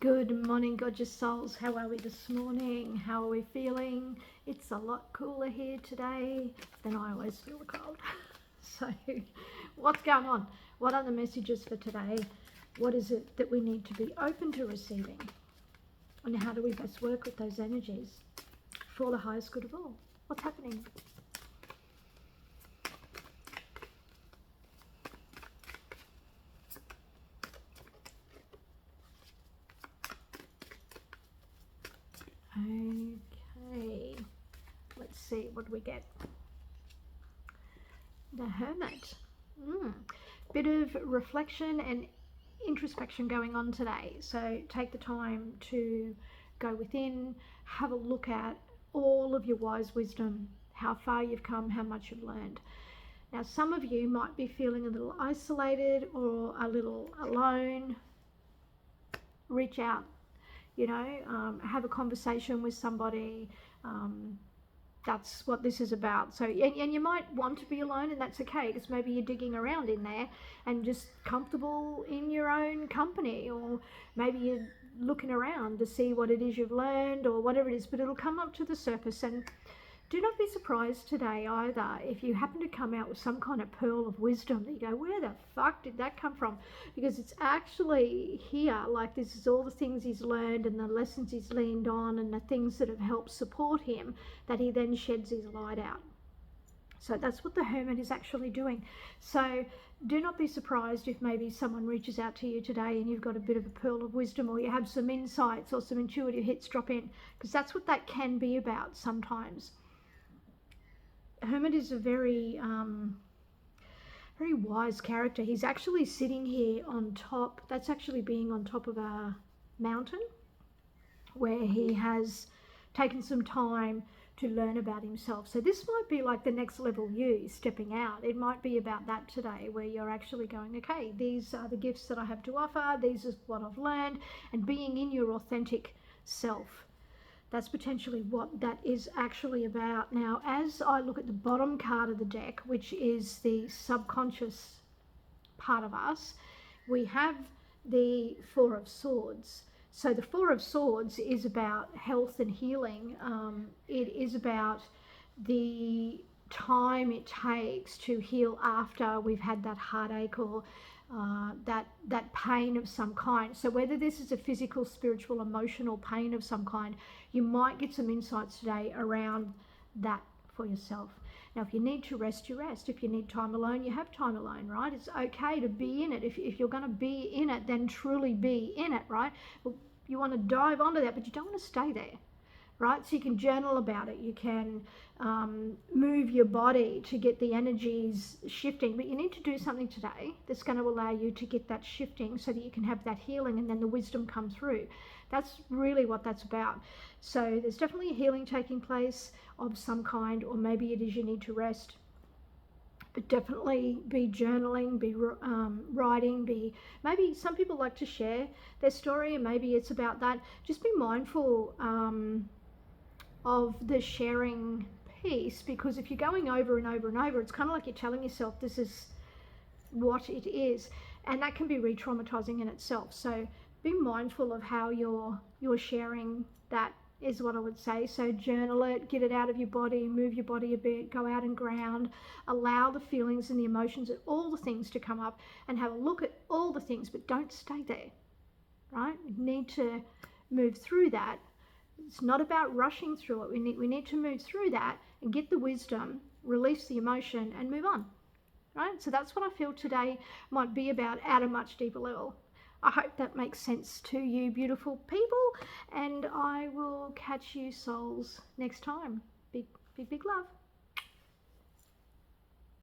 Good morning, gorgeous souls. How are we this morning? How are we feeling? It's a lot cooler here today than I always feel the cold. So what's going on? What are the messages for today? What is it that we need to be open to receiving? And how do we best work with those energies for the highest good of all? What's happening? Okay, let's see what we get. The Hermit. Bit of reflection and introspection going on today. So take the time to go within, have a look at all of your wise wisdom, how far you've come, how much you've learned. Now, some of you might be feeling a little isolated or a little alone. Reach out. Have a conversation with somebody. That's what this is about. So, and you might want to be alone, and that's okay, because maybe you're digging around in there and just comfortable in your own company, or maybe you're looking around to see what it is you've learned or whatever it is, but it'll come up to the surface. And do not be surprised today either if you happen to come out with some kind of pearl of wisdom that you go, where the fuck did that come from? Because it's actually here. Like, this is all the things he's learned and the lessons he's leaned on and the things that have helped support him, that he then sheds his light out. So that's what the Hermit is actually doing. So do not be surprised if maybe someone reaches out to you today and you've got a bit of a pearl of wisdom, or you have some insights or some intuitive hits drop in, because that's what that can be about sometimes. Hermit is a very wise character. He's actually sitting here on top. That's actually being on top of a mountain where he has taken some time to learn about himself. So this might be like the next level you stepping out. It might be about that today, where you're actually going, okay, these are the gifts that I have to offer. These is what I've learned, and being in your authentic self. That's potentially what that is actually about. Now, as I look at the bottom card of the deck, which is the subconscious part of us, we have the Four of Swords. So the Four of Swords is about health and healing. It is about the time it takes to heal after we've had that heartache or that pain of some kind. So whether this is a physical, spiritual, emotional pain of some kind, you might get some insights today around that for yourself. Now, if you need to rest, you rest. If you need time alone, you have time alone, right? It's okay to be in it. If you're going to be in it, then truly be in it, right? Well, you want to dive onto that, but you don't want to stay there, right? So you can journal about it. You can move your body to get the energies shifting, but you need to do something today that's going to allow you to get that shifting so that you can have that healing and then the wisdom come through. That's really what that's about. So there's definitely a healing taking place of some kind, or maybe it is you need to rest. But definitely be journaling, be writing, maybe some people like to share their story, and maybe it's about that. Just be mindful of the sharing piece, because if you're going over and over and over, it's kind of like you're telling yourself this is what it is, and that can be re-traumatizing in itself. So be mindful of how you're sharing that, is what I would say. So journal it, get it out of your body, move your body a bit, go out and ground, allow the feelings and the emotions and all the things to come up, and have a look at all the things, but don't stay there, right? We need to move through that. It's not about rushing through it. We need to move through that and get the wisdom, release the emotion, and move on, right? So that's what I feel today might be about at a much deeper level. I hope that makes sense to you, beautiful people, and I will catch you souls next time. Big, big, big love.